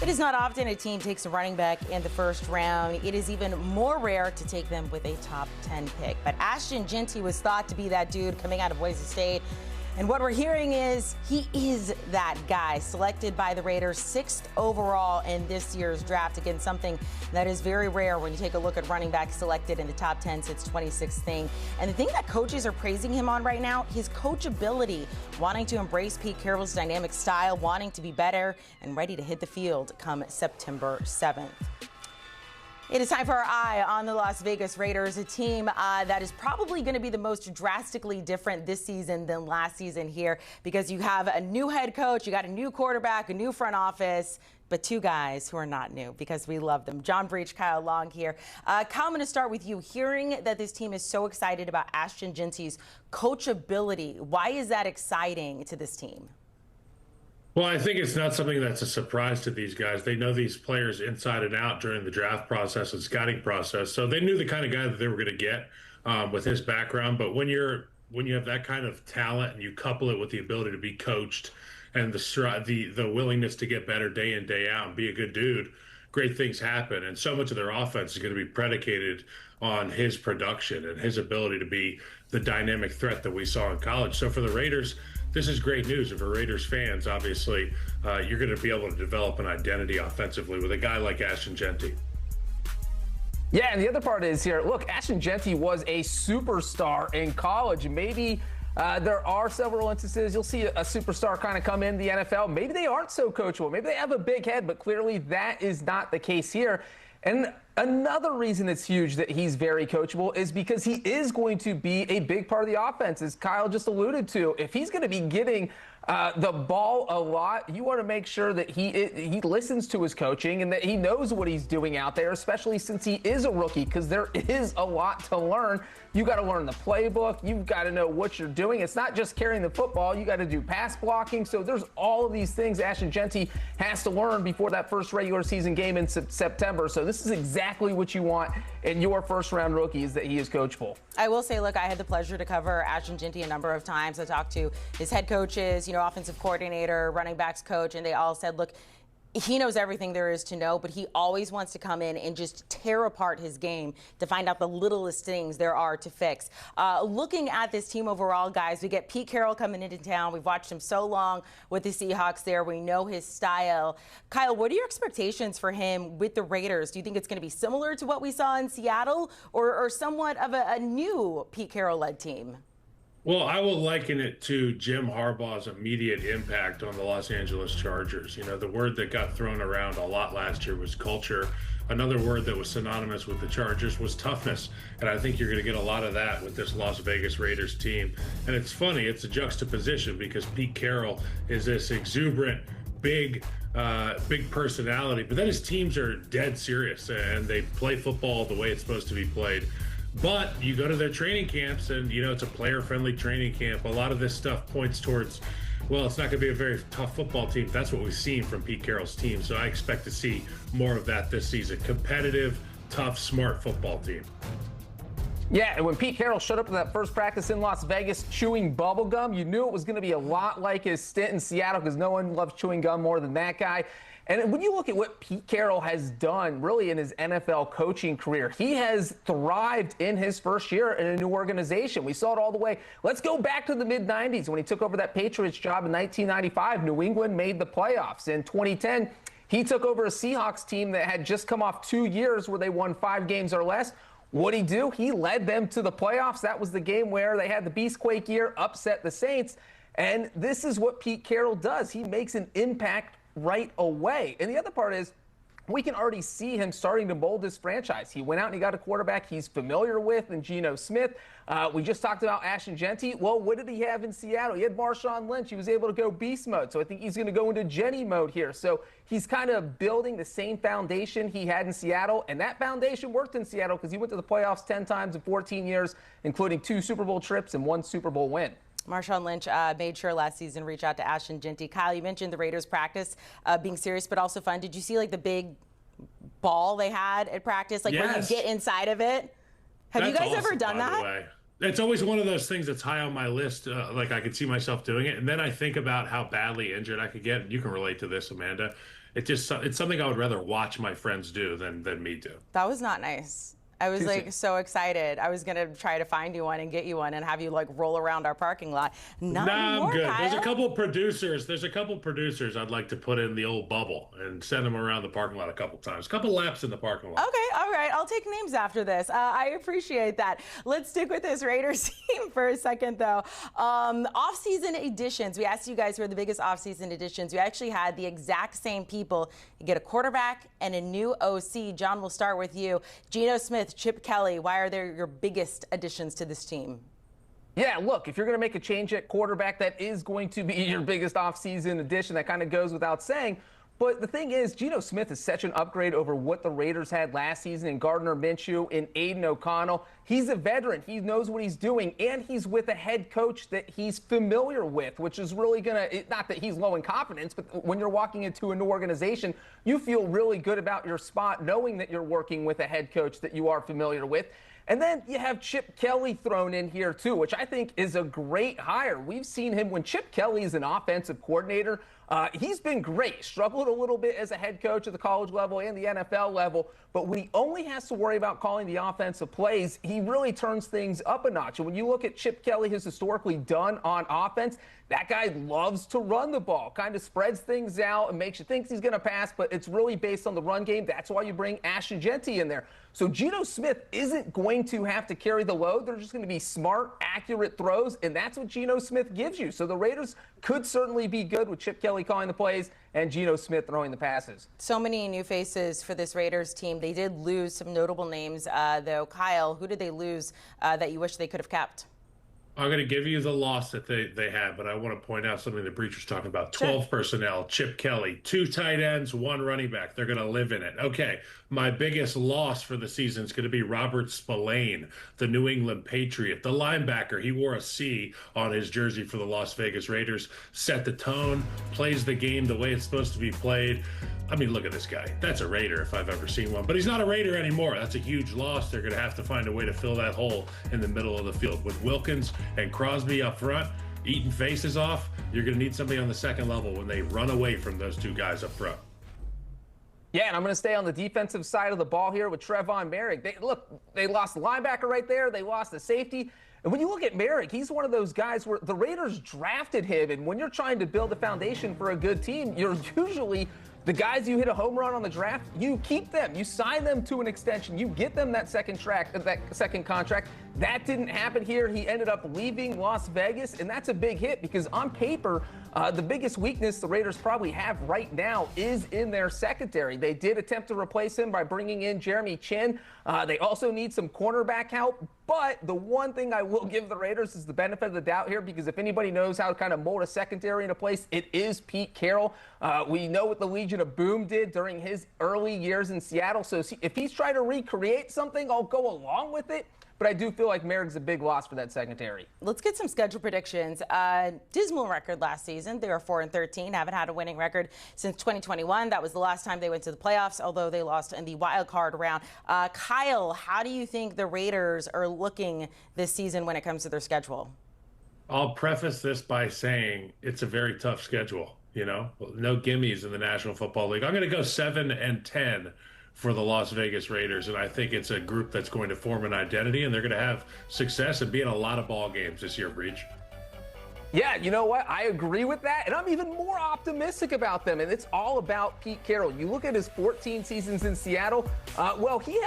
It is not often a team takes a running back in the first round. It is even more rare to take them with a top 10 pick. But Ashton Jeanty was thought to be that dude coming out of Boise State. And what we're hearing is he is that guy, selected by the Raiders 6th overall in this year's draft. Again, something that is very rare when you take a look at running backs selected in the top 10 since 2016. And the thing that coaches are praising him on right now, his coachability, wanting to embrace Pete Carroll's dynamic style, wanting to be better and ready to hit the field come September 7th. It is time for our eye on the Las Vegas Raiders, a team that is probably going to be the most drastically different this season than last season here, because you have a new head coach, you got a new quarterback, a new front office, but two guys who are not new because we love them. John Breech, Kyle Long here. Kyle, I'm going to start with you. Hearing that this team is so excited about Ashton Jeanty's coachability, why is that exciting to this team? Well, I think it's not something that's a surprise to these guys. They know these players inside and out during the draft process and scouting process. So they knew the kind of guy that they were going to get with his background. But when you have that kind of talent and you couple it with the ability to be coached and the willingness to get better day in, day out and be a good dude, great things happen. And so much of their offense is going to be predicated on his production and his ability to be the dynamic threat that we saw in college. So for the Raiders, this is great news. And for Raiders fans, obviously, you're going to be able to develop an identity offensively with a guy like Ashton Jeanty. Yeah, and the other part is here, look, Ashton Jeanty was a superstar in college. Maybe there are several instances you'll see a superstar kind of come in the NFL. Maybe they aren't so coachable. Maybe they have a big head, but clearly that is not the case here. And another reason it's huge that he's very coachable is because he is going to be a big part of the offense, as Kyle just alluded to. If he's going to be getting the ball a lot, you want to make sure that he listens to his coaching and that he knows what he's doing out there, especially since he is a rookie, because there is a lot to learn. You got to learn the playbook. You've got to know what you're doing. It's not just carrying the football. You got to do pass blocking. So there's all of these things Ashton Jeanty has to learn before that first regular season game in September. So this is exactly what you want in your first-round rookie, is that he is coachable. I will say, look, I had the pleasure to cover Ashton Jeanty a number of times. I talked to his head coaches, offensive coordinator, running backs coach, and they all said, look, he knows everything there is to know, but he always wants to come in and just tear apart his game to find out the littlest things there are to fix. Looking at this team overall, guys, we get Pete Carroll coming into town. We've watched him so long with the Seahawks there. We know his style. Kyle, what are your expectations for him with the Raiders? Do you think it's going to be similar to what we saw in Seattle, or somewhat of a new Pete Carroll-led team? Well, I will liken it to Jim Harbaugh's immediate impact on the Los Angeles Chargers. The word that got thrown around a lot last year was culture. Another word that was synonymous with the Chargers was toughness. And I think you're going to get a lot of that with this Las Vegas Raiders team. And it's funny, it's a juxtaposition, because Pete Carroll is this exuberant, big personality, but then his teams are dead serious and they play football the way it's supposed to be played. But you go to their training camps and, it's a player-friendly training camp. A lot of this stuff points towards, well, it's not going to be a very tough football team. That's what we've seen from Pete Carroll's team. So I expect to see more of that this season. Competitive, tough, smart football team. Yeah, and when Pete Carroll showed up to that first practice in Las Vegas chewing bubble gum, you knew it was going to be a lot like his stint in Seattle, because no one loves chewing gum more than that guy. And when you look at what Pete Carroll has done really in his NFL coaching career, he has thrived in his first year in a new organization. We saw it all the way. Let's go back to the mid-90s when he took over that Patriots job in 1995. New England made the playoffs. In 2010, he took over a Seahawks team that had just come off 2 years where they won 5 games or less. What'd he do? He led them to the playoffs. That was the game where they had the Beastquake year, upset the Saints. And this is what Pete Carroll does. He makes an impact right away. And the other part is, we can already see him starting to mold this franchise. He went out and he got a quarterback he's familiar with in Geno Smith. We just talked about Ashton Jeanty. Well, what did he have in Seattle? He had Marshawn Lynch. He was able to go beast mode. So I think he's going to go into Jenny mode here. So he's kind of building the same foundation he had in Seattle. And that foundation worked in Seattle because he went to the playoffs 10 times in 14 years, including 2 Super Bowl trips and 1 Super Bowl win. Marshawn Lynch made sure last season reach out to Ashton Jeanty. Kyle, you mentioned the Raiders practice being serious but also fun. Did you see the big ball they had at practice, where you get inside of it? Have you guys ever done that? It's always one of those things that's high on my list. I could see myself doing it. And then I think about how badly injured I could get. You can relate to this, Amanda. It's something I would rather watch my friends do than me do. That was not nice. I was so excited. I was gonna try to find you one and get you one and have you roll around our parking lot. Not anymore, I'm good. Kyle. There's a couple producers I'd like to put in the old bubble and send them around the parking lot a couple times. A couple laps in the parking lot. Okay, all right. I'll take names after this. I appreciate that. Let's stick with this Raiders team for a second, though. Off-season additions. We asked you guys who are the biggest off-season additions. We actually had the exact same people. You get a quarterback and a new OC. John, we'll start with you. Geno Smith, Chip Kelly, why are they your biggest additions to this team? Yeah, look, if you're going to make a change at quarterback, that is going to be your biggest offseason addition. That kind of goes without saying. But the thing is, Geno Smith is such an upgrade over what the Raiders had last season in Gardner Minshew and Aiden O'Connell. He's a veteran. He knows what he's doing, and he's with a head coach that he's familiar with, which is really going to, not that he's low in confidence, but when you're walking into a new organization, you feel really good about your spot knowing that you're working with a head coach that you are familiar with. And then you have Chip Kelly thrown in here, too, which I think is a great hire. We've seen him when Chip Kelly is an offensive coordinator. He's been great. Struggled a little bit as a head coach at the college level and the NFL level. But when he only has to worry about calling the offensive plays, he really turns things up a notch. And when you look at Chip Kelly, has historically done on offense, that guy loves to run the ball, kind of spreads things out and makes you think he's going to pass, but it's really based on the run game. That's why you bring Ashton Jeanty in there. So Geno Smith isn't going to have to carry the load. They're just going to be smart, accurate throws, and that's what Geno Smith gives you. So the Raiders could certainly be good with Chip Kelly calling the plays and Geno Smith throwing the passes. So many new faces for this Raiders team. They did lose some notable names, though. Kyle, who did they lose that you wish they could have kept? I'm going to give you the loss that they had, but I want to point out something that Breech was talking about. 12 personnel, Chip Kelly, 2 tight ends, 1 running back. They're going to live in it. Okay, my biggest loss for the season is going to be Robert Spillane, the New England Patriot, the linebacker. He wore a C on his jersey for the Las Vegas Raiders, set the tone, plays the game the way it's supposed to be played. I mean, look at this guy. That's a Raider if I've ever seen one. But he's not a Raider anymore. That's a huge loss. They're going to have to find a way to fill that hole in the middle of the field. With Wilkins and Crosby up front, eating faces off, you're going to need somebody on the second level when they run away from those 2 guys up front. Yeah, and I'm going to stay on the defensive side of the ball here with Trevon Merrick. They lost the linebacker right there. They lost the safety. And when you look at Merrick, he's one of those guys where the Raiders drafted him. And when you're trying to build a foundation for a good team, you're usually the guys you hit a home run on the draft, you keep them. You sign them to an extension. You get them that second contract. That didn't happen here. He ended up leaving Las Vegas, and that's a big hit because on paper, the biggest weakness the Raiders probably have right now is in their secondary. They did attempt to replace him by bringing in Jeremy Chin. They also need some cornerback help. But the one thing I will give the Raiders is the benefit of the doubt here, because if anybody knows how to kind of mold a secondary into place, it is Pete Carroll. We know what the Legion of Boom did during his early years in Seattle. So if he's trying to recreate something, I'll go along with it. But I do feel like Merrick's a big loss for that secondary. Let's get some schedule predictions. Dismal record last season. They were 4-13, haven't had a winning record since 2021. That was the last time they went to the playoffs, although they lost in the wild card round. Kyle, how do you think the Raiders are looking this season when it comes to their schedule? I'll preface this by saying it's a very tough schedule. You know, no gimmies in the National Football League. I'm going to go 7-10 for the Las Vegas Raiders, and I think it's a group that's going to form an identity, and they're going to have success and be in a lot of ball games this year, Breech. Yeah, you know what? I agree with that, and I'm even more optimistic about them, and it's all about Pete Carroll. You look at his 14 seasons in Seattle, he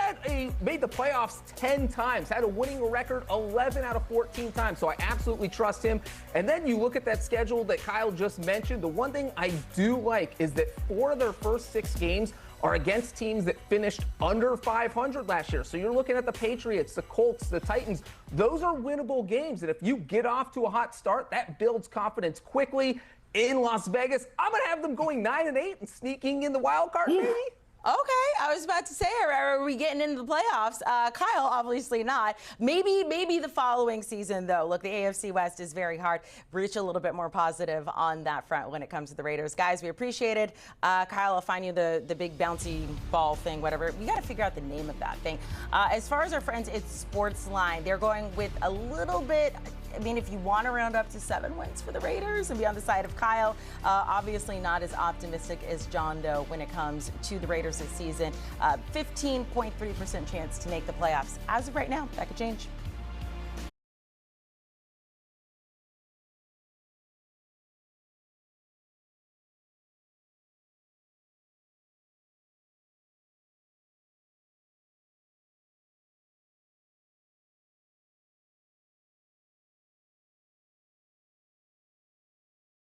made the playoffs 10 times, had a winning record 11 out of 14 times, so I absolutely trust him. And then you look at that schedule that Kyle just mentioned. The one thing I do like is that 4 of their first 6 games are against teams that finished under 500 last year. So you're looking at the Patriots, the Colts, the Titans. Those are winnable games. And if you get off to a hot start, that builds confidence quickly in Las Vegas. I'm going to have them going 9-8 and sneaking in the wild card, maybe. Okay, I was about to say, are we getting into the playoffs? Kyle, obviously not. Maybe the following season, though. Look, the AFC West is very hard. Breech a little bit more positive on that front when it comes to the Raiders. Guys, we appreciate it. Kyle, I'll find you the big bouncy ball thing, whatever. We got to figure out the name of that thing. As far as our friends at Sportsline, they're going with a little bit I mean, if you want to round up to 7 wins for the Raiders and be on the side of Kyle, obviously not as optimistic as John Doe when it comes to the Raiders this season. 15.3% chance to make the playoffs. As of right now, that could change.